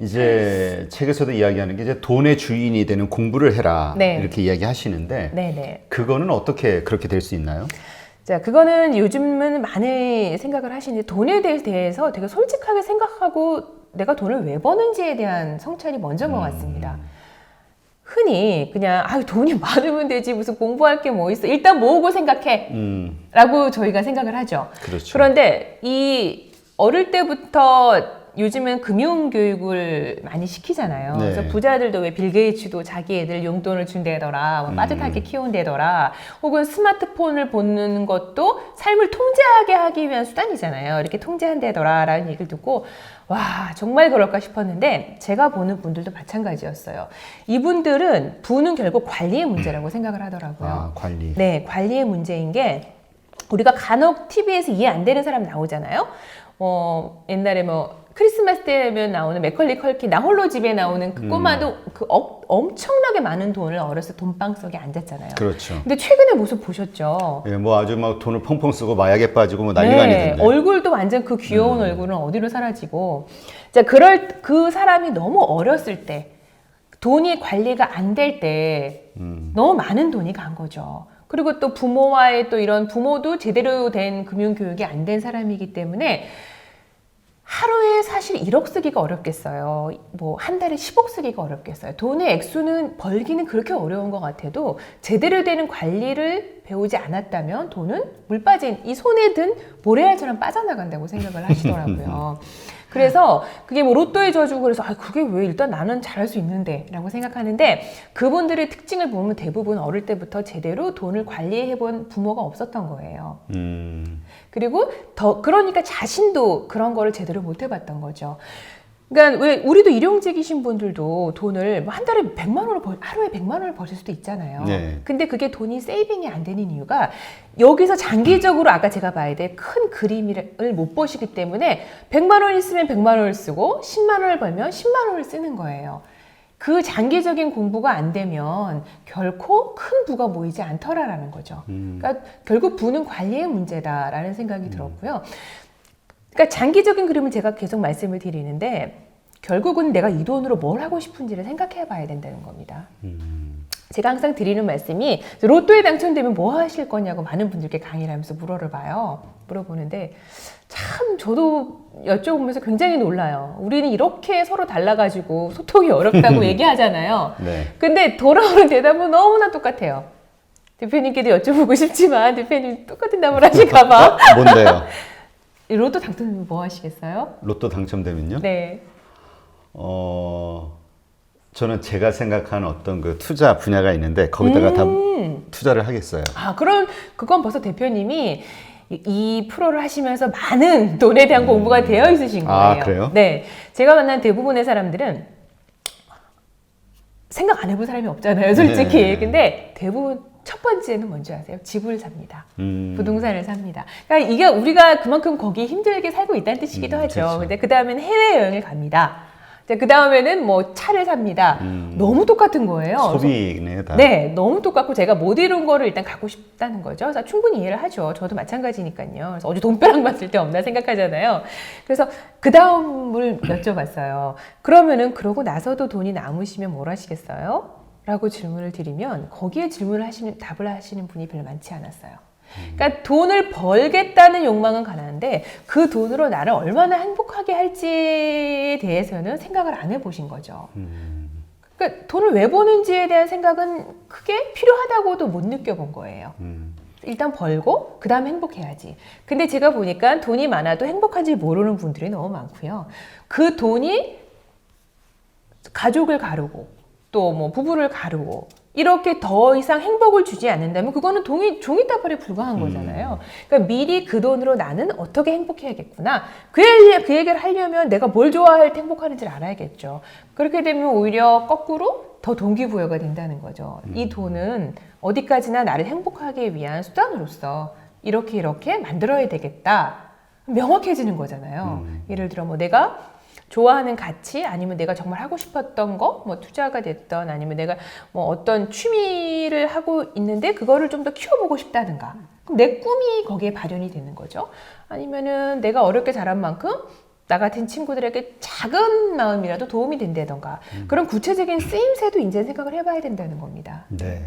이제 책에서도 이야기하는 게 이제 돈의 주인이 되는 공부를 해라. 네. 이렇게 이야기하시는데 네네. 그거는 어떻게 그렇게 될 수 있나요? 자, 그거는 요즘은 많이 생각을 하시는데 돈에 대해서 되게 솔직하게 생각하고 내가 돈을 왜 버는지에 대한 성찰이 먼저인 것 같습니다. 흔히 그냥 돈이 많으면 되지 무슨 공부할 게 뭐 있어 일단 모으고 생각해 라고 저희가 생각을 하죠. 그렇죠. 그런데 이 어릴 때부터 요즘은 금융교육을 많이 시키잖아요. 네. 그래서 부자들도 왜 빌 게이츠도 자기 애들 용돈을 준대더라, 뭐 빠듯하게 키운대더라, 혹은 스마트폰을 보는 것도 삶을 통제하게 하기 위한 수단이잖아요. 이렇게 통제한대더라 라는 얘기를 듣고 와 정말 그럴까 싶었는데 제가 보는 분들도 마찬가지였어요. 이분들은 부는 결국 관리의 문제라고 생각을 하더라고요. 아, 관리. 네, 관리의 문제인 게 우리가 간혹 TV에서 이해 안 되는 사람 나오잖아요. 옛날에 뭐 크리스마스 때면 나오는 맥컬리 컬킨 나 홀로 집에 나오는 그 꼬마도 그 엄청나게 많은 돈을 어렸을 때 돈방 속에 앉았잖아요. 그렇죠. 근데 최근에 모습 보셨죠? 예, 뭐 아주 막 돈을 펑펑 쓰고 마약에 빠지고 뭐 난리가 아니던데. 얼굴도 완전 그 귀여운 얼굴은 어디로 사라지고. 자, 그 사람이 너무 어렸을 때 돈이 관리가 안 될 때 너무 많은 돈이 간 거죠. 그리고 또 부모와의 또 이런 부모도 제대로 된 금융교육이 안 된 사람이기 때문에 하루에 사실 1억 쓰기가 어렵겠어요. 뭐 한 달에 10억 쓰기가 어렵겠어요. 돈의 액수는 벌기는 그렇게 어려운 것 같아도 제대로 되는 관리를 배우지 않았다면 돈은 물 빠진 이 손에 든 모래알처럼 빠져나간다고 생각을 하시더라고요. 그래서 그게 뭐 로또의 저주 그래서 그게 왜 일단 나는 잘할 수 있는데 라고 생각하는데 그분들의 특징을 보면 대부분 어릴 때부터 제대로 돈을 관리해 본 부모가 없었던 거예요. 그리고 그러니까 자신도 그런 거를 제대로 못 해봤던 거죠. 그러니까 왜 우리도 일용직이신 분들도 돈을 뭐 한 달에 100만 원을 하루에 100만 원을 버실 수도 있잖아요. 네. 근데 그게 돈이 세이빙이 안 되는 이유가 여기서 장기적으로 아까 제가 봐야 될 큰 그림을 못 보시기 때문에 100만 원 있으면 100만 원을 쓰고 10만 원을 벌면 10만 원을 쓰는 거예요. 그 장기적인 공부가 안 되면 결코 큰 부가 모이지 않더라라는 거죠. 그러니까 결국 부는 관리의 문제다라는 생각이 들었고요. 그러니까 장기적인 그림을 제가 계속 말씀을 드리는데 결국은 내가 이 돈으로 뭘 하고 싶은지를 생각해 봐야 된다는 겁니다. 제가 항상 드리는 말씀이 로또에 당첨되면 뭐 하실 거냐고 많은 분들께 강의를 하면서 물어보는데 참 저도 여쭤보면서 굉장히 놀라요. 우리는 이렇게 서로 달라가지고 소통이 어렵다고 얘기하잖아요. 네. 근데 돌아오는 대답은 너무나 똑같아요. 대표님께도 여쭤보고 싶지만 대표님 똑같은 답을 하실까 봐. 뭔데요? 로또 당첨되면 뭐 하시겠어요? 로또 당첨되면요? 네. 저는 제가 생각하는 어떤 그 투자 분야가 있는데 거기다가 다 투자를 하겠어요. 그건 벌써 대표님이 이 프로를 하시면서 많은 돈에 대한 공부가 되어 있으신 거예요. 아, 그래요? 네. 제가 만난 대부분의 사람들은 생각 안 해본 사람이 없잖아요, 솔직히. 네. 근데 대부분 첫 번째는 뭔지 아세요? 집을 삽니다. 부동산을 삽니다. 그러니까 이게 우리가 그만큼 거기 힘들게 살고 있다는 뜻이기도 하죠. 그렇죠. 근데 그 다음에는 해외여행을 갑니다. 그 다음에는 뭐 차를 삽니다. 너무 똑같은 거예요. 소비네요, 다. 네, 너무 똑같고 제가 못 이룬 거를 일단 갖고 싶다는 거죠. 그래서 충분히 이해를 하죠. 저도 마찬가지니까요. 그래서 어디 돈벼락 맞을 때 없나 생각하잖아요. 그래서 그 다음을 여쭤봤어요. 그러면은 그러고 나서도 돈이 남으시면 뭘 하시겠어요? 라고 질문을 드리면 거기에 답을 하시는 분이 별로 많지 않았어요. 그러니까 돈을 벌겠다는 욕망은 가난한데 그 돈으로 나를 얼마나 행복하게 할지에 대해서는 생각을 안 해보신 거죠. 그러니까 돈을 왜 버는지에 대한 생각은 크게 필요하다고도 못 느껴본 거예요. 일단 벌고 그 다음에 행복해야지. 근데 제가 보니까 돈이 많아도 행복한지 모르는 분들이 너무 많고요. 그 돈이 가족을 가르고 또 뭐 부부를 가르고 이렇게 더 이상 행복을 주지 않는다면 그거는 종이다발에 불과한 거잖아요. 그러니까 미리 그 돈으로 나는 어떻게 행복해야겠구나. 그 얘기를 하려면 내가 뭘 좋아할 때 행복하는지를 알아야겠죠. 그렇게 되면 오히려 거꾸로 더 동기부여가 된다는 거죠. 이 돈은 어디까지나 나를 행복하게 위한 수단으로서 이렇게 만들어야 되겠다. 명확해지는 거잖아요. 예를 들어 뭐 내가 좋아하는 가치 아니면 내가 정말 하고 싶었던 거, 뭐 투자가 됐던 아니면 내가 뭐 어떤 취미를 하고 있는데 그거를 좀 더 키워보고 싶다든가. 그럼 내 꿈이 거기에 발현이 되는 거죠. 아니면은 내가 어렵게 자란 만큼 나 같은 친구들에게 작은 마음이라도 도움이 된다던가 그런 구체적인 쓰임새도 이제 생각을 해봐야 된다는 겁니다. 네.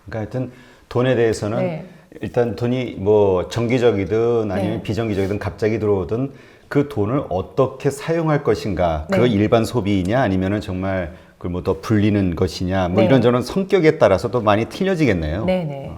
그러니까 하여튼 돈에 대해서는 네. 일단 돈이 뭐 정기적이든 아니면 네. 비정기적이든 갑자기 들어오든 그 돈을 어떻게 사용할 것인가. 네. 그거 일반 소비이냐 아니면은 정말 그걸 뭐 더 불리는 것이냐. 뭐 네. 이런저런 성격에 따라서 또 많이 틀려지겠네요. 네네.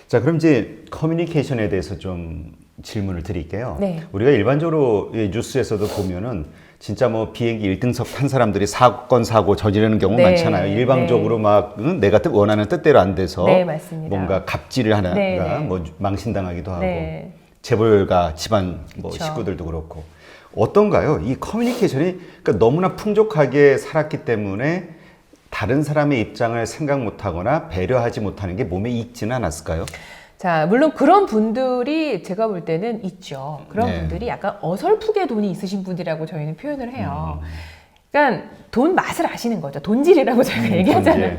자, 그럼 이제 커뮤니케이션에 대해서 좀 질문을 드릴게요. 네. 우리가 일반적으로 이 뉴스에서도 보면은 진짜 뭐 비행기 1등석 탄 사람들이 사건 사고 저지르는 경우 네. 많잖아요. 일방적으로 막 내가 원하는 뜻대로 안 돼서 네, 맞습니다. 뭔가 갑질을 하다가 네, 네. 뭐 망신당하기도 하고 네. 재벌가 집안 뭐 그쵸. 식구들도 그렇고 어떤가요? 이 커뮤니케이션이 그러니까 너무나 풍족하게 살았기 때문에 다른 사람의 입장을 생각 못하거나 배려하지 못하는 게 몸에 익지는 않았을까요? 자, 물론 그런 분들이 제가 볼 때는 있죠. 그런 네. 분들이 약간 어설프게 돈이 있으신 분이라고 저희는 표현을 해요. 그러니까 돈 맛을 아시는 거죠. 돈질이라고 저희가 얘기하잖아요.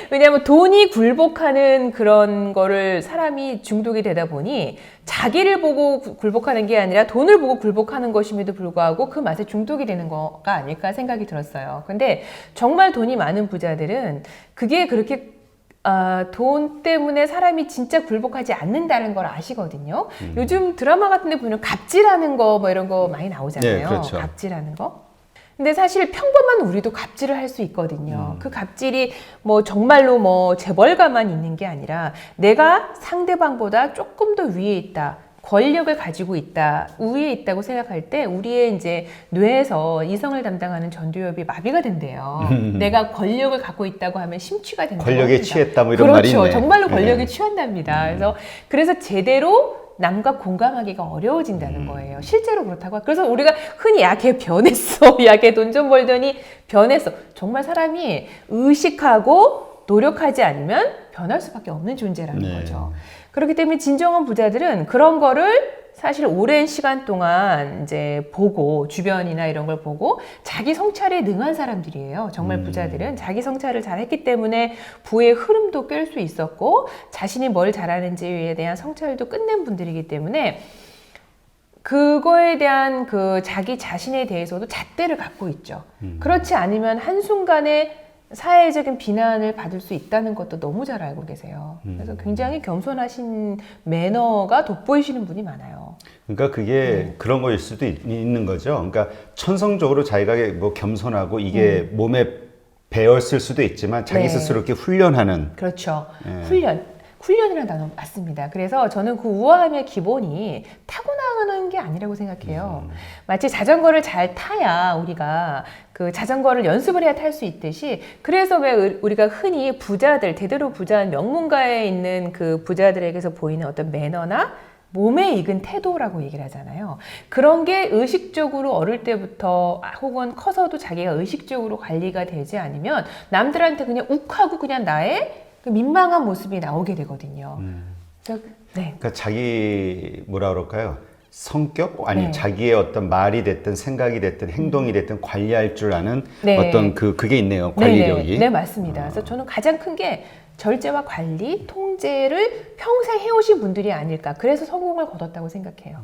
왜냐하면 돈이 굴복하는 그런 거를 사람이 중독이 되다 보니 자기를 보고 굴복하는 게 아니라 돈을 보고 굴복하는 것임에도 불구하고 그 맛에 중독이 되는 거가 아닐까 생각이 들었어요. 근데 정말 돈이 많은 부자들은 그게 그렇게 돈 때문에 사람이 진짜 굴복하지 않는다는 걸 아시거든요. 요즘 드라마 같은 데 보면 갑질하는 거 뭐 이런 거 많이 나오잖아요. 네, 그렇죠. 갑질하는 거. 근데 사실 평범한 우리도 갑질을 할 수 있거든요. 그 갑질이 뭐 정말로 뭐 재벌가만 있는 게 아니라 내가 상대방보다 조금 더 위에 있다. 권력을 가지고 있다, 우위에 있다고 생각할 때 우리의 이제 뇌에서 이성을 담당하는 전두엽이 마비가 된대요. 내가 권력을 갖고 있다고 하면 심취가 된다고 권력에 합니다. 취했다 뭐 이런 그렇죠. 말이 있네. 정말로 권력에 네. 취한답니다. 그래서 제대로 남과 공감하기가 어려워진다는 거예요. 실제로 그렇다고. 그래서 우리가 흔히 야, 걔 변했어. 야, 걔 돈 좀 벌더니 변했어. 정말 사람이 의식하고 노력하지 않으면 변할 수밖에 없는 존재라는 네. 거죠. 그렇기 때문에 진정한 부자들은 그런 거를 사실 오랜 시간 동안 이제 보고 주변이나 이런 걸 보고 자기 성찰에 능한 사람들이에요. 정말 부자들은 자기 성찰을 잘 했기 때문에 부의 흐름도 깰 수 있었고 자신이 뭘 잘하는지에 대한 성찰도 끝낸 분들이기 때문에 그거에 대한 그 자기 자신에 대해서도 잣대를 갖고 있죠. 그렇지 않으면 한순간에 사회적인 비난을 받을 수 있다는 것도 너무 잘 알고 계세요. 그래서 굉장히 겸손하신 매너가 돋보이시는 분이 많아요. 그러니까 그게 그런 거일 수도 있는 거죠. 그러니까 천성적으로 자기가 뭐 겸손하고 이게 몸에 배었을 수도 있지만 자기 네. 스스로 이렇게 훈련하는. 그렇죠. 네. 훈련이라는 단어 맞습니다. 그래서 저는 그 우아함의 기본이 타고나는 게 아니라고 생각해요. 마치 자전거를 잘 타야 우리가 그 자전거를 연습을 해야 탈 수 있듯이 그래서 왜 우리가 흔히 부자들, 대대로 부자한 명문가에 있는 그 부자들에게서 보이는 어떤 매너나 몸에 익은 태도라고 얘기를 하잖아요. 그런 게 의식적으로 어릴 때부터 혹은 커서도 자기가 의식적으로 관리가 되지 않으면 남들한테 그냥 욱하고 그냥 나의 그 민망한 모습이 나오게 되거든요. 그래서, 네. 그러니까 자기 뭐라 그럴까요? 성격 아니면 네. 자기의 어떤 말이 됐든 생각이 됐든 행동이 됐든 관리할 줄 아는 네. 어떤 그게 있네요. 관리력이. 네, 맞습니다. 그래서 저는 가장 큰 게 절제와 관리, 통제를 평생 해오신 분들이 아닐까. 그래서 성공을 거뒀다고 생각해요.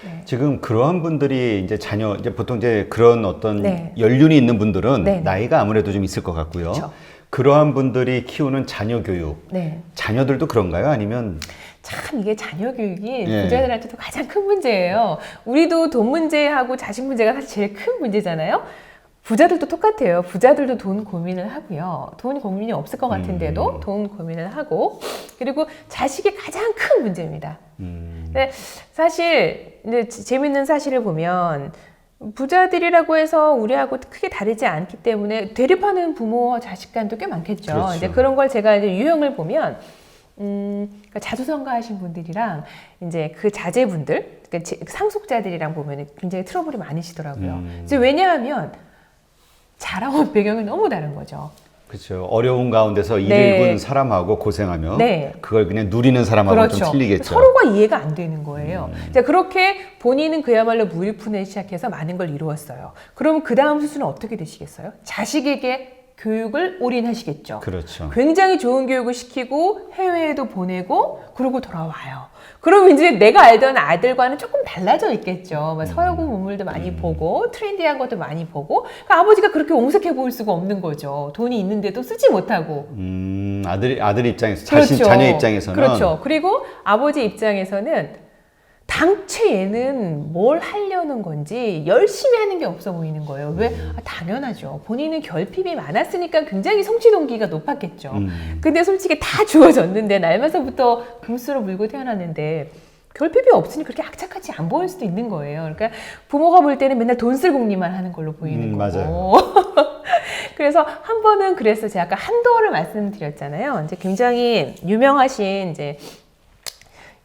네. 지금 그러한 분들이 이제 이제 보통 이제 그런 어떤 네. 연륜이 있는 분들은 네, 네. 나이가 아무래도 좀 있을 것 같고요. 그쵸. 그러한 분들이 키우는 자녀 교육, 네. 자녀들도 그런가요? 아니면 참 이게 자녀 교육이 예. 부자들한테도 가장 큰 문제예요. 우리도 돈 문제하고 자식 문제가 사실 제일 큰 문제잖아요. 부자들도 똑같아요. 부자들도 돈 고민을 하고요. 돈 고민이 없을 것 같은데도 돈 고민을 하고 그리고 자식이 가장 큰 문제입니다. 근데 사실 근데 재밌는 사실을 보면 부자들이라고 해서 우리하고 크게 다르지 않기 때문에 대립하는 부모와 자식 간도 꽤 많겠죠. 그렇죠. 이제 그런 걸 제가 이제 유형을 보면 그러니까 자수성가하신 분들이랑 이제 그 자제분들, 그러니까 상속자들이랑 보면 굉장히 트러블이 많으시더라고요. 이제 왜냐하면 자라온 배경이 너무 다른 거죠. 그렇죠. 어려운 가운데서 네. 일군 사람하고 고생하며 네. 그걸 그냥 누리는 사람하고 좀 그렇죠. 틀리겠죠. 서로가 이해가 안 되는 거예요. 자, 그렇게 본인은 그야말로 무일푼에 시작해서 많은 걸 이루었어요. 그럼 그 다음 수순은 어떻게 되시겠어요? 자식에게 교육을 올인하시겠죠. 그렇죠. 굉장히 좋은 교육을 시키고 해외에도 보내고 그러고 돌아와요. 그럼 이제 내가 알던 아들과는 조금 달라져 있겠죠. 막 서양국 문물도 많이 보고 트렌디한 것도 많이 보고 그러니까 아버지가 그렇게 옹색해 보일 수가 없는 거죠. 돈이 있는데도 쓰지 못하고. 아들 입장에서 그렇죠. 자녀 입장에서는 그렇죠. 그리고 아버지 입장에서는 당최 얘는 뭘 하려는 건지 열심히 하는 게 없어 보이는 거예요. 왜? 당연하죠. 본인은 결핍이 많았으니까 굉장히 성취 동기가 높았겠죠. 근데 솔직히 다 주어졌는데 날마다부터 금수로 물고 태어났는데 결핍이 없으니 그렇게 악착같이 안 보일 수도 있는 거예요. 그러니까 부모가 볼 때는 맨날 돈 쓸 궁리만 하는 걸로 보이는 거고. 맞아요. 그래서 한 번은 그래서 제가 아까 한도를 말씀드렸잖아요. 이제 굉장히 유명하신 이제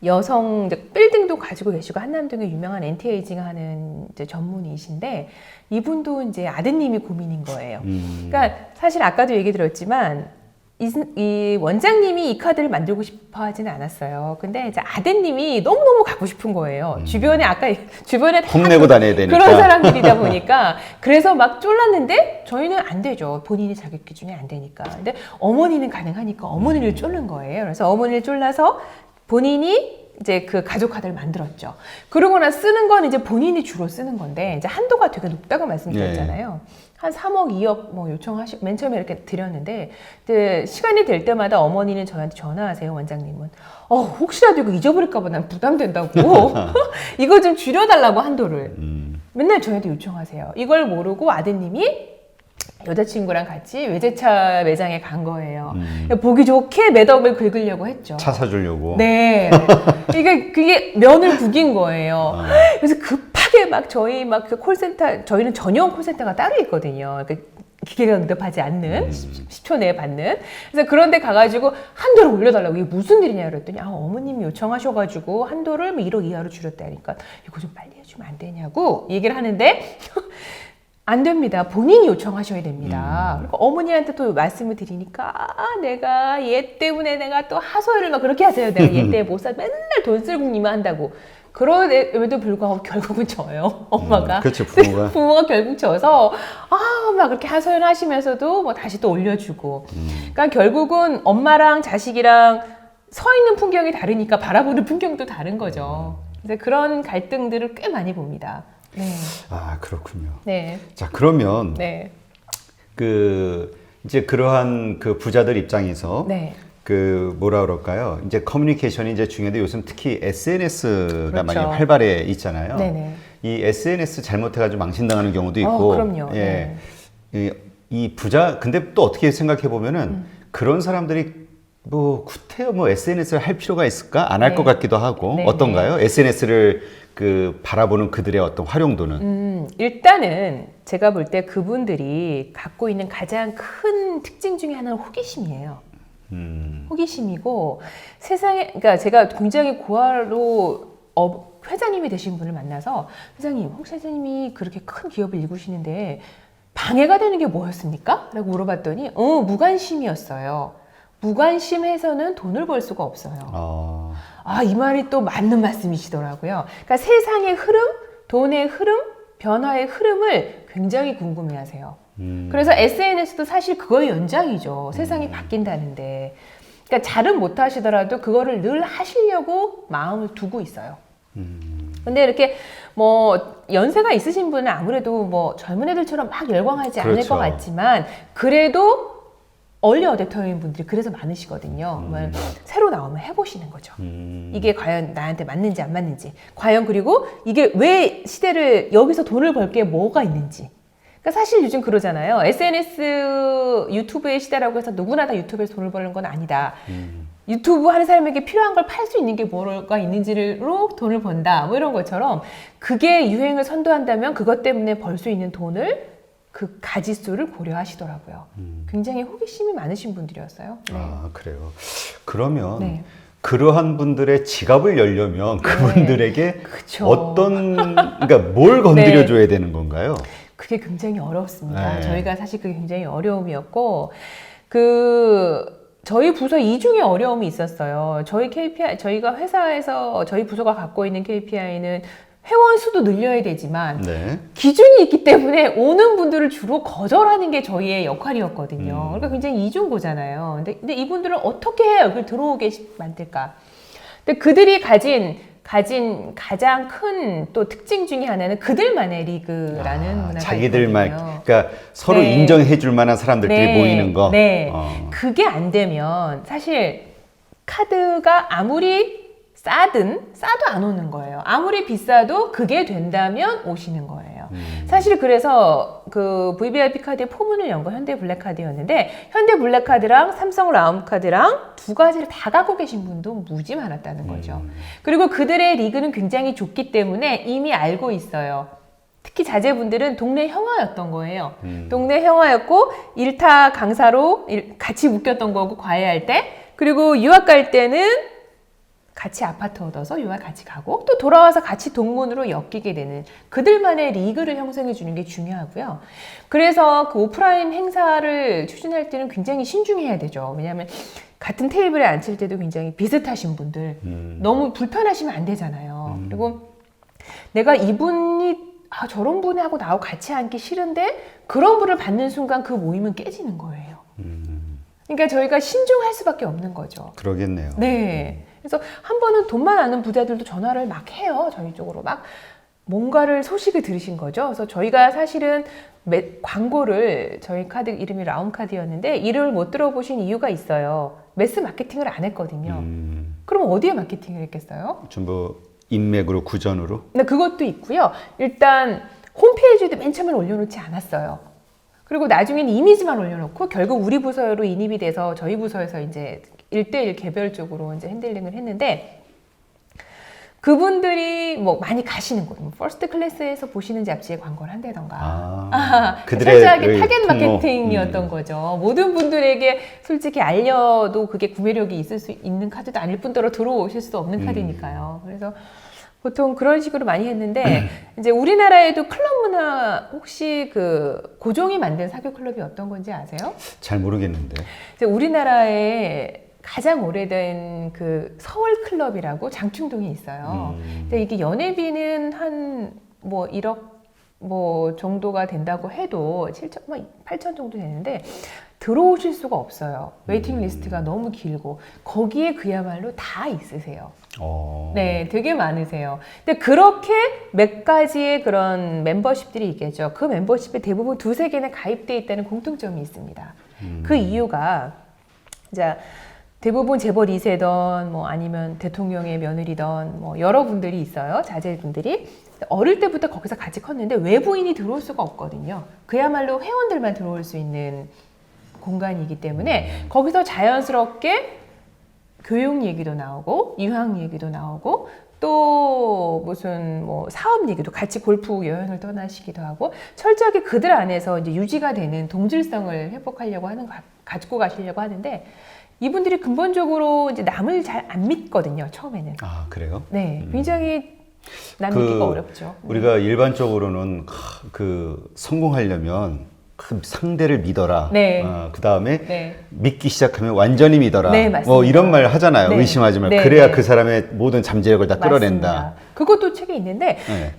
여성 이제 빌딩도 가지고 계시고 한남동에 유명한 엔티에이징 하는 이제 전문의이신데 이분도 이제 아드님이 고민인 거예요. 그러니까 사실 아까도 얘기 드렸지만 이 원장님이 이 카드를 만들고 싶어 하지는 않았어요. 근데 이제 아드님이 너무너무 갖고 싶은 거예요. 주변에 다 홈내고 다녀야 되니까. 그런 사람들이다 보니까 그래서 막 쫄랐는데 저희는 안 되죠. 본인이 자격 기준이 안 되니까. 근데 어머니는 가능하니까 어머니를 쫄른 거예요. 그래서 어머니를 쫄라서 본인이 이제 그 가족 카드를 만들었죠. 그러고 나 쓰는 건 이제 본인이 주로 쓰는 건데 이제 한도가 되게 높다고 말씀드렸잖아요. 한 3억, 2억 뭐 요청하시고 맨 처음에 이렇게 드렸는데 이제 시간이 될 때마다 어머니는 저한테 전화하세요. 원장님은 혹시라도 이거 잊어버릴까 봐 난 부담된다고 이거 좀 줄여달라고 한도를 맨날 저한테 요청하세요. 이걸 모르고 아드님이 여자친구랑 같이 외제차 매장에 간 거예요. 보기 좋게 매덕을 긁으려고 했죠. 차 사주려고. 네. 그게 면을 구긴 거예요. 그래서 급하게 막 저희 막 그 콜센터, 저희는 전용 콜센터가 따로 있거든요. 기계가 응답하지 않는 10초 내에 받는. 그래서 그런데 가가지고 한도를 올려달라고. 이게 무슨 일이냐 그랬더니 어머님이 요청하셔가지고 한도를 뭐 1억 이하로 줄였다니까 이거 좀 빨리 해주면 안 되냐고 얘기를 하는데 안 됩니다. 본인이 요청하셔야 됩니다. 그리고 어머니한테 또 말씀을 드리니까 내가 얘 때문에 내가 또 하소연을 막 그렇게 하세요. 내가 얘 때문에 못 사. 맨날 돈 쓸 궁리만 한다고. 그럼에도 불구하고 결국은 져요. 엄마가. 그렇죠. 부모가 결국 져서 막 그렇게 하소연하시면서도 뭐 다시 또 올려주고. 그러니까 결국은 엄마랑 자식이랑 서 있는 풍경이 다르니까 바라보는 풍경도 다른 거죠. 그래서 그런 갈등들을 꽤 많이 봅니다. 네. 그렇군요. 네. 자, 그러면 네. 이제 그러한 그 부자들 입장에서 네. 뭐라 그럴까요? 이제 커뮤니케이션이 이제 중요한데 요즘 특히 SNS가 그렇죠. 많이 활발해 있잖아요. 네네. 이 SNS 잘못해가지고 망신당하는 경우도 있고. 그럼요. 예. 이 부자 근데 또 어떻게 생각해 보면은 그런 사람들이 뭐 구태여 뭐 SNS를 할 필요가 있을까? 안 할 것 같기도 하고. 네. 어떤가요? SNS를 바라보는 그들의 어떤 활용도는? 일단은 제가 볼 때 그분들이 갖고 있는 가장 큰 특징 중에 하나는 호기심이에요. 호기심이고 그러니까 제가 굉장히 고아로 회장님이 되신 분을 만나서 회장님, 혹시 회장님이 그렇게 큰 기업을 일구시는데 방해가 되는 게 뭐였습니까? 라고 물어봤더니 무관심이었어요. 무관심해서는 돈을 벌 수가 없어요. 이 말이 또 맞는 말씀이시더라고요. 그러니까 세상의 흐름, 돈의 흐름, 변화의 흐름을 굉장히 궁금해하세요. 그래서 SNS도 사실 그거의 연장이죠. 세상이 바뀐다는데. 그러니까 잘은 못 하시더라도 그거를 늘 하시려고 마음을 두고 있어요. 근데 이렇게 뭐 연세가 있으신 분은 아무래도 뭐 젊은 애들처럼 막 열광하지 않을 그렇죠. 것 같지만 그래도 얼리 어댑터인 분들이 그래서 많으시거든요. 새로 나오면 해보시는 거죠. 이게 과연 나한테 맞는지 안 맞는지. 과연 그리고 이게 왜 시대를 여기서 돈을 벌 게 뭐가 있는지. 그러니까 사실 요즘 그러잖아요. SNS 유튜브의 시대라고 해서 누구나 다 유튜브에서 돈을 버는 건 아니다. 유튜브 하는 사람에게 필요한 걸 팔 수 있는 게 뭐가 있는지로 돈을 번다. 뭐 이런 것처럼 그게 유행을 선도한다면 그것 때문에 벌 수 있는 돈을 그 가지수를 고려하시더라고요. 굉장히 호기심이 많으신 분들이었어요. 네. 그래요. 그러면 네. 그러한 분들의 지갑을 열려면 그분들에게 그쵸. 그러니까 뭘 건드려줘야 되는 건가요? 그게 굉장히 어렵습니다. 네. 저희가 사실 그게 굉장히 어려움이었고, 저희 부서 이중에 어려움이 있었어요. 저희 KPI, 저희가 회사에서 저희 부서가 갖고 있는 KPI는 회원 수도 늘려야 되지만 네. 기준이 있기 때문에 오는 분들을 주로 거절하는 게 저희의 역할이었거든요. 그러니까 굉장히 이중고잖아요. 근데 이분들은 어떻게 해야 여기 들어오게 만들까? 근데 그들이 가진 가장 큰 또 특징 중에 하나는 그들만의 리그라는 문화가 자기들만, 있거든요. 그러니까 서로 네. 인정해 줄 만한 사람들끼리 네. 모이는 거. 네. 그게 안 되면 사실 카드가 아무리 싸도 안 오는 거예요. 아무리 비싸도 그게 된다면 오시는 거예요. 사실 그래서 그 VVIP 카드의 포문을 연 거 현대 블랙카드였는데 현대 블랙카드랑 삼성 라움카드랑 두 가지를 다 갖고 계신 분도 무지 많았다는 거죠. 그리고 그들의 리그는 굉장히 좁기 때문에 이미 알고 있어요. 특히 자제분들은 동네 형아였던 거예요. 동네 형아였고 일타 강사로 같이 묶였던 거고 과외할 때, 그리고 유학 갈 때는 같이 아파트 얻어서 유학 같이 가고 또 돌아와서 같이 동문으로 엮이게 되는 그들만의 리그를 형성해 주는 게 중요하고요. 그래서 그 오프라인 행사를 추진할 때는 굉장히 신중해야 되죠. 왜냐하면 같은 테이블에 앉힐 때도 굉장히 비슷하신 분들 너무 불편하시면 안 되잖아요. 그리고 내가 이분이 저런 분하고 나하고 같이 앉기 싫은데 그런 분을 받는 순간 그 모임은 깨지는 거예요. 그러니까 저희가 신중할 수밖에 없는 거죠. 그러겠네요. 네. 그래서 한 번은 돈만 아는 부자들도 전화를 막 해요. 저희 쪽으로 막 뭔가를 소식을 들으신 거죠. 그래서 저희가 사실은 광고를 저희 카드 이름이 라움카드였는데 이름을 못 들어보신 이유가 있어요. 매스 마케팅을 안 했거든요. 그럼 어디에 마케팅을 했겠어요? 전부 인맥으로 구전으로? 근데 그것도 있고요. 일단 홈페이지에도 맨 처음에 올려놓지 않았어요. 그리고 나중에는 이미지만 올려놓고 결국 우리 부서로 인입이 돼서 저희 부서에서 이제 1대1 개별적으로 이제 핸들링을 했는데 그분들이 뭐 많이 가시는 곳, 퍼스트 클래스에서 보시는 잡지에 광고를 한다던가. 그들의 철저하게 타겟 통로. 마케팅이었던 거죠. 모든 분들에게 솔직히 알려도 그게 구매력이 있을 수 있는 카드도 아닐 뿐더러 들어오실 수도 없는 카드니까요. 그래서 보통 그런 식으로 많이 했는데 이제 우리나라에도 클럽 문화 혹시 그 고종이 만든 사교 클럽이 어떤 건지 아세요? 잘 모르겠는데. 이제 우리나라에 가장 오래된 그 서울 클럽이라고 장충동에 있어요. 근데 이게 연회비는 한 뭐 1억 뭐 정도가 된다고 해도 7천, 뭐 8천 정도 되는데 들어오실 수가 없어요. 웨이팅 리스트가 너무 길고 거기에 그야말로 다 있으세요. 네, 되게 많으세요. 근데 그렇게 몇 가지의 그런 멤버십들이 있겠죠. 그 멤버십에 대부분 두세 개는 가입되어 있다는 공통점이 있습니다. 그 이유가 자 대부분 재벌 2세던 뭐 아니면 대통령의 며느리던 뭐 여러분들이 있어요. 자제분들이 어릴 때부터 거기서 같이 컸는데 외부인이 들어올 수가 없거든요. 그야말로 회원들만 들어올 수 있는 공간이기 때문에 거기서 자연스럽게 교육 얘기도 나오고 유학 얘기도 나오고 또 무슨 뭐 사업 얘기도 같이 골프 여행을 떠나시기도 하고 철저하게 그들 안에서 이제 유지가 되는 동질성을 회복하려고 하는 가지고 가시려고 하는데 이분들이 근본적으로 이제 남을 잘 안 믿거든요. 처음에는. 아, 그래요? 네, 굉장히 남 믿기가 어렵죠. 우리가 일반적으로는 그 성공하려면 그 상대를 믿어라. 네. 그 다음에 네. 믿기 시작하면 완전히 믿어라. 네, 맞습니다. 뭐 이런 말 하잖아요. 네. 의심하지 말고. 네, 그래야 네. 그 사람의 모든 잠재력을 다 끌어낸다. 맞습니다. 그것도 책에 있는데 네.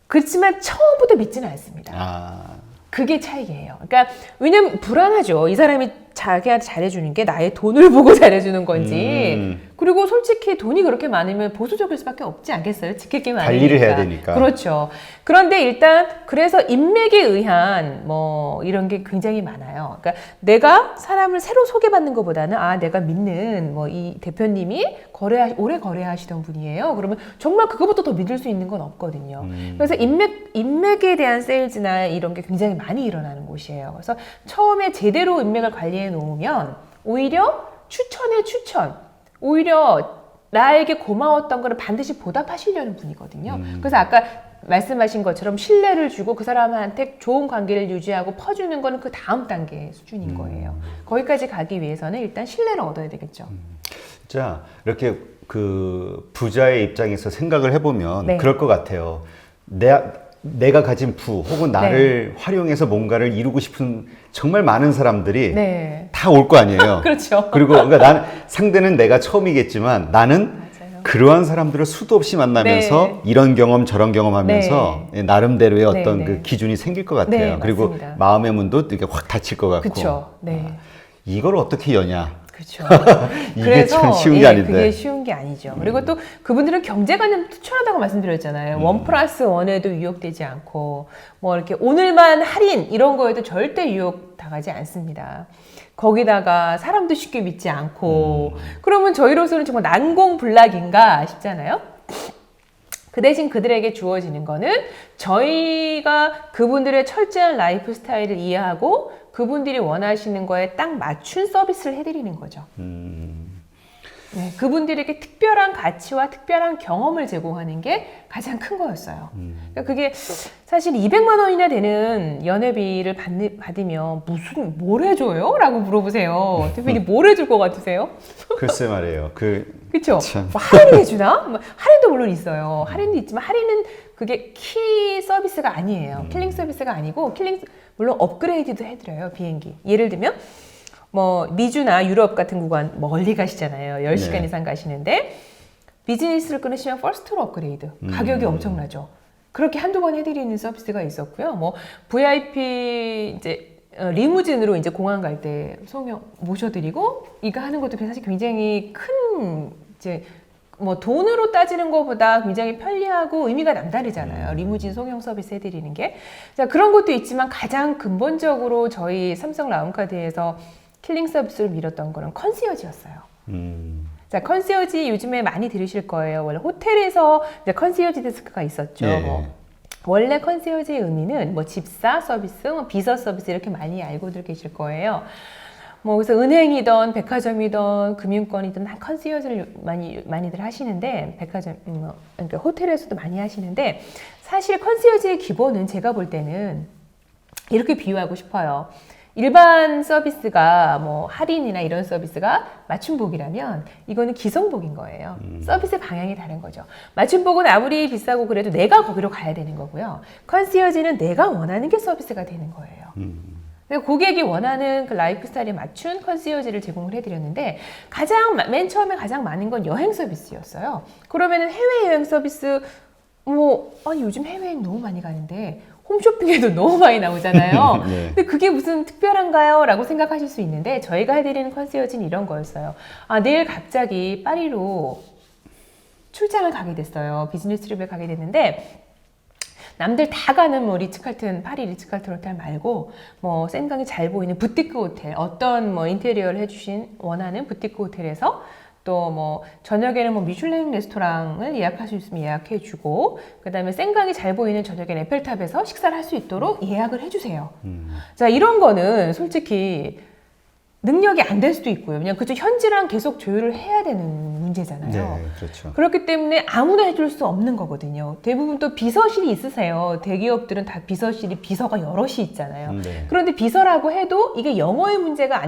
그렇지만 처음부터 믿지는 않습니다. 그게 차이예요. 그러니까 왜냐면 불안하죠. 이 사람이 자기한테 잘해주는 게 나의 돈을 보고 잘해주는 건지. 그리고 솔직히 돈이 그렇게 많으면 보수적일 수밖에 없지 않겠어요? 지킬 게 많으니까. 관리를 해야 되니까. 그렇죠. 그런데 일단 그래서 인맥에 의한 뭐 이런 게 굉장히 많아요. 그러니까 내가 사람을 새로 소개받는 것보다는 내가 믿는 뭐 이 대표님이 오래 거래하시던 분이에요. 그러면 정말 그거부터 더 믿을 수 있는 건 없거든요. 그래서 인맥에 대한 세일즈나 이런 게 굉장히 많이 일어나는 곳이에요. 그래서 처음에 제대로 인맥을 관리해 놓으면 오히려 오히려 나에게 고마웠던 거를 반드시 보답하시려는 분이거든요. 그래서 아까 말씀하신 것처럼 신뢰를 주고 그 사람한테 좋은 관계를 유지하고 퍼주는 거는 그 다음 단계 수준인 거예요. 거기까지 가기 위해서는 일단 신뢰를 얻어야 되겠죠. 자, 이렇게 그 부자의 입장에서 생각을 해보면 네. 그럴 것 같아요. 내가 가진 부 혹은 나를 활용해서 뭔가를 이루고 싶은 정말 많은 사람들이 네. 다 올 거 아니에요. 그렇죠. 그리고 그러니까 상대는 내가 처음이겠지만 나는 맞아요. 그러한 사람들을 수도 없이 만나면서 네. 이런 경험 저런 경험하면서 나름대로의 어떤 네, 네. 그 기준이 생길 것 같아요. 네, 그리고 맞습니다. 마음의 문도 이렇게 확 닫힐 것 같고. 그렇죠. 네. 이걸 어떻게 여냐? 그렇죠. 이게 참 쉬운 게 아닌데. 그게 쉬운 게 아니죠. 그리고 또 그분들은 경제관념 투철하다고 말씀드렸잖아요. 1+1에도 유혹되지 않고 뭐 이렇게 오늘만 할인 이런 거에도 절대 유혹 당하지 않습니다. 거기다가 사람도 쉽게 믿지 않고 그러면 저희로서는 정말 난공불락인가 싶잖아요. 그 대신 그들에게 주어지는 거는 저희가 그분들의 철저한 라이프 스타일을 이해하고 그분들이 원하시는 거에 딱 맞춘 서비스를 해드리는 거죠. 네, 그분들에게 특별한 가치와 특별한 경험을 제공하는 게 가장 큰 거였어요. 그러니까 그게 사실 200만 원이나 되는 연회비를 받으면 뭘 해줘요? 라고 물어보세요. 대표님 뭘 해줄 것 같으세요? 글쎄 말이에요. 그렇죠. 참. 뭐 할인 해주나? 뭐 할인도 물론 있어요. 할인도 있지만 할인은 그게 키 서비스가 아니에요. 킬링 서비스가 아니고 물론 업그레이드도 해드려요. 비행기. 예를 들면 뭐 미주나 유럽 같은 구간 멀리 가시잖아요. 10시간 네. 이상 가시는데 비즈니스를 끊으시면 퍼스트로 업그레이드. 가격이 엄청나죠. 그렇게 한두 번 해드리는 서비스가 있었고요. 뭐 VIP 이제 리무진으로 이제 공항 갈 때 송영 모셔드리고 이거 하는 것도 사실 굉장히 큰 이제 뭐 돈으로 따지는 것보다 굉장히 편리하고 의미가 남다르잖아요. 리무진 송영 서비스 해드리는 게. 자, 그런 것도 있지만 가장 근본적으로 저희 삼성 라운카드에서 킬링 서비스를 밀었던 거는 컨시어지였어요. 자, 컨시어지 요즘에 많이 들으실 거예요. 원래 호텔에서 이제 컨시어지 데스크가 있었죠. 예. 뭐 원래 컨시어지의 의미는 뭐 집사 서비스, 뭐 비서 서비스 이렇게 많이 알고들 계실 거예요. 뭐 그래서 은행이든 백화점이든 금융권이든 다 컨시어지를 많이들 하시는데 백화점 그러니까 호텔에서도 많이 하시는데 사실 컨시어지의 기본은 제가 볼 때는 이렇게 비유하고 싶어요. 일반 서비스가 뭐 할인이나 이런 서비스가 맞춤복이라면 이거는 기성복인 거예요. 서비스 방향이 다른 거죠. 맞춤복은 아무리 비싸고 그래도 내가 거기로 가야 되는 거고요. 컨시어지는 내가 원하는 게 서비스가 되는 거예요. 고객이 원하는 그 라이프 스타일에 맞춘 컨시어지를 제공을 해드렸는데 맨 처음에 가장 많은 건 여행 서비스였어요. 그러면은 해외여행 서비스 아니 요즘 해외여행 너무 많이 가는데 홈쇼핑에도 너무 많이 나오잖아요. 네. 근데 그게 무슨 특별한가요? 라고 생각하실 수 있는데 저희가 해드리는 컨시어지는 이런 거였어요. 내일 갑자기 파리로 출장을 가게 됐어요. 비즈니스 트립을 가게 됐는데 남들 다 가는 뭐 파리 리츠칼튼 호텔 말고 뭐 센강이 잘 보이는 부티크 호텔, 어떤 뭐 인테리어를 해주신 원하는 부티크 호텔에서 또 뭐 저녁에는 뭐 미슐랭 레스토랑을 예약할 수 있으면 예약해주고 그다음에 센강이 잘 보이는 저녁엔 에펠탑에서 식사를 할 수 있도록 예약을 해주세요. 자, 이런 거는 솔직히 능력이 안 될 수도 있고요. 그냥 그쪽 현지랑 계속 조율을 해야 되는 문제잖아요. 네, 그렇죠. 그렇기 때문에 아무나 해줄 수 없는 거거든요. 대부분 또 비서실이 있으세요. 대기업들은 다 비서가 여럿이 있잖아요. 네. 그런데 비서라고 해도 이게 영어의 문제가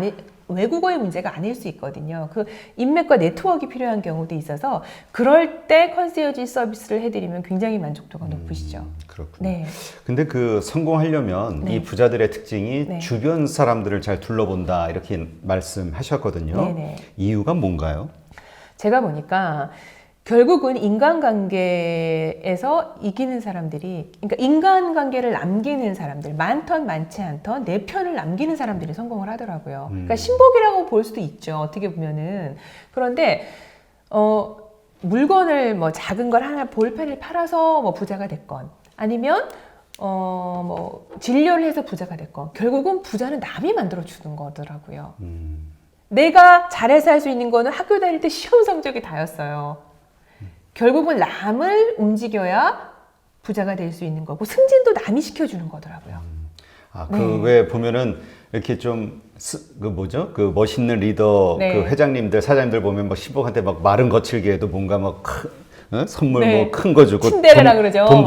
외국어의 문제가 아닐 수 있거든요. 그 인맥과 네트워크가 필요한 경우도 있어서 그럴 때 컨시어지 서비스를 해드리면 굉장히 만족도가 높으시죠. 그렇군요. 네. 근데 성공하려면 네. 이 부자들의 특징이 네. 주변 사람들을 잘 둘러본다 이렇게 말씀하셨거든요. 네네. 이유가 뭔가요? 제가 보니까 결국은 인간관계에서 이기는 사람들이, 그러니까 인간관계를 남기는 사람들, 많던 많지 않던 내 편을 남기는 사람들이 성공을 하더라고요. 그러니까 신복이라고 볼 수도 있죠. 어떻게 보면은. 그런데 물건을 뭐 작은 걸 하나 볼펜을 팔아서 뭐 부자가 됐건 아니면 뭐 진료를 해서 부자가 됐건 결국은 부자는 남이 만들어 주는 거더라고요. 내가 잘해서 할 수 있는 거는 학교 다닐 때 시험 성적이 다였어요. 결국은 남을 움직여야 부자가 될 수 있는 거고 승진도 남이 시켜주는 거더라고요. 왜 보면은 이렇게 좀 멋있는 리더 네. 그 회장님들 사장님들 보면 뭐 신복한테 막 말은 거칠게 해도 뭔가 막 선물 네. 뭐 큰 거 주고 친데레라 그러죠. 돈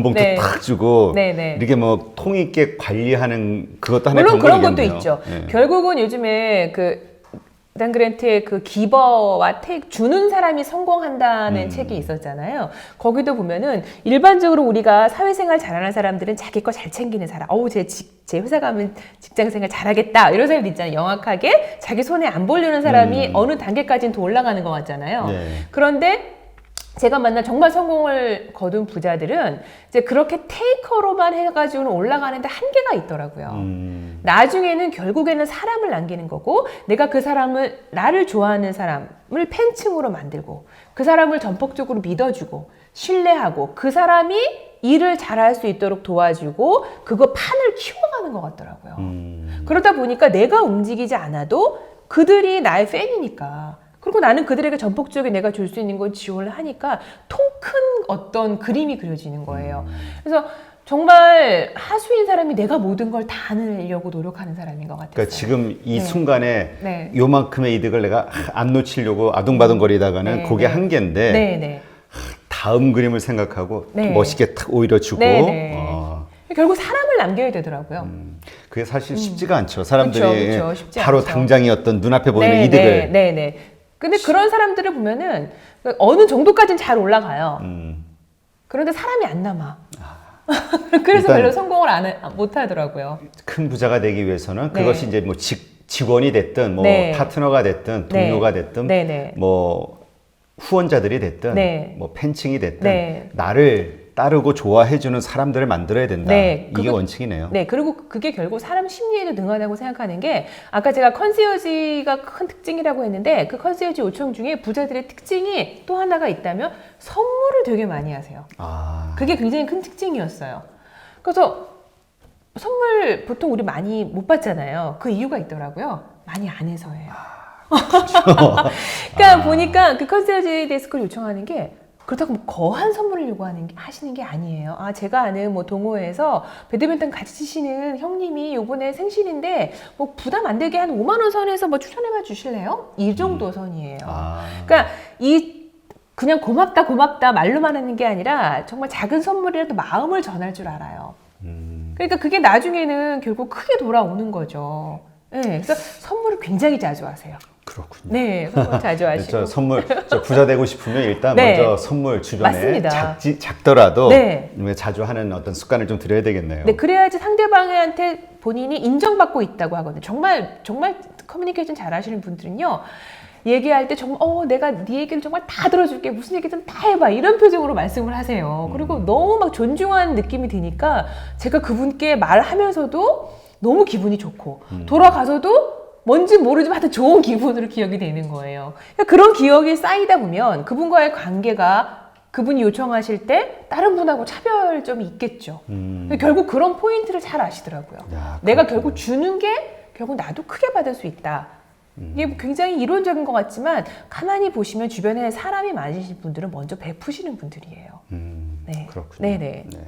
봉투 네. 탁 주고 네. 이렇게 뭐 통 있게 관리하는 그것도 하나의 물론 그런 것도 방법이겠네요. 있죠. 예. 결국은 요즘에 단 그랜트의 그 기버와 주는 사람이 성공한다는 책이 있었잖아요. 거기도 보면은 일반적으로 우리가 사회생활 잘하는 사람들은 자기 거 잘 챙기는 사람. 제 회사 가면 직장생활 잘하겠다. 이런 사람들 있잖아요. 영악하게 자기 손에 안 보려는 사람이 어느 단계까지는 더 올라가는 것 같잖아요. 네. 그런데 제가 만난 정말 성공을 거둔 부자들은 이제 그렇게 테이커로만 해가지고는 올라가는데 한계가 있더라고요. 나중에는 결국에는 사람을 남기는 거고, 내가 그 사람을, 나를 좋아하는 사람을 팬층으로 만들고, 그 사람을 전폭적으로 믿어주고, 신뢰하고, 그 사람이 일을 잘할 수 있도록 도와주고, 그거 판을 키워가는 것 같더라고요. 그러다 보니까 내가 움직이지 않아도 그들이 나의 팬이니까, 그리고 나는 그들에게 전폭적인 내가 줄 수 있는 걸 지원을 하니까 통 큰 어떤 그림이 그려지는 거예요. 그래서 정말 하수인 사람이 내가 모든 걸 다 하려고 노력하는 사람인 것 같아요. 그러니까 지금 이 네. 순간에 네. 요만큼의 이득을 내가 안 놓치려고 아둥바둥거리다가는 네, 그게 네. 한계인데 네, 네. 다음 그림을 생각하고 네. 멋있게 탁 오히려 주고 네, 네. 결국 사람을 남겨야 되더라고요. 그게 사실 쉽지가 않죠. 사람들이 그쵸, 쉽지 바로 않죠. 당장의 어떤 눈앞에 보이는 네, 이득을 네, 네, 네. 근데 그런 사람들을 보면은 어느 정도까지는 잘 올라가요. 그런데 사람이 안 남아. 그래서 일단 별로 성공을 못 하더라고요. 큰 부자가 되기 위해서는 네. 그것이 이제 뭐 직원이 됐든 뭐 네. 파트너가 됐든 동료가 됐든 네, 네. 뭐 후원자들이 됐든 네. 뭐 팬층이 됐든 네. 나를 따르고 좋아해주는 사람들을 만들어야 된다. 네, 이게 원칙이네요. 네, 그리고 그게 결국 사람 심리에도 능하다고 생각하는 게, 아까 제가 컨시어지가 큰 특징이라고 했는데, 그 컨시어지 요청 중에 부자들의 특징이 또 하나가 있다면 선물을 되게 많이 하세요. 아, 그게 굉장히 큰 특징이었어요. 그래서 선물 보통 우리 많이 못 받잖아요. 그 이유가 있더라고요. 많이 안 해서예요. 그러니까 보니까 그 컨시어지 데스크를 요청하는 게 그렇다고 뭐 거한 선물을 하시는 게 아니에요. 아, 제가 아는 뭐 동호회에서 배드민턴 같이 치시는 형님이 요번에 생신인데 뭐 부담 안 되게 한 5만 원 선에서 뭐 추천해봐 주실래요? 이 정도 선이에요. 그러니까 그냥 고맙다 말로만 하는 게 아니라 정말 작은 선물이라도 마음을 전할 줄 알아요. 그러니까 그게 나중에는 결국 크게 돌아오는 거죠. 네, 그래서 선물을 굉장히 자주 하세요. 그렇군요. 네, 선물 자주 하시고. 저 부자 되고 싶으면 일단 네. 먼저 선물 주변에 맞습니다. 작더라도 네. 자주 하는 어떤 습관을 좀 들여야 되겠네요. 네, 그래야지 상대방한테 본인이 인정받고 있다고 하거든요. 정말 커뮤니케이션 잘 하시는 분들은요, 얘기할 때 정말 내가 네 얘기를 정말 다 들어줄게, 무슨 얘기든 다 해봐, 이런 표정으로 말씀을 하세요. 그리고 너무 막 존중하는 느낌이 드니까 제가 그분께 말하면서도 너무 기분이 좋고 돌아가서도 뭔지 모르지만 하여튼 좋은 기분으로 기억이 되는 거예요. 그러니까 그런 기억이 쌓이다 보면 그분과의 관계가 그분이 요청하실 때 다른 분하고 차별점이 있겠죠. 결국 그런 포인트를 잘 아시더라고요. 야, 내가 그렇구나. 결국 주는 게 결국 나도 크게 받을 수 있다. 이게 굉장히 이론적인 것 같지만 가만히 보시면 주변에 사람이 많으신 분들은 먼저 베푸시는 분들이에요. 그렇군요. 네네. 네.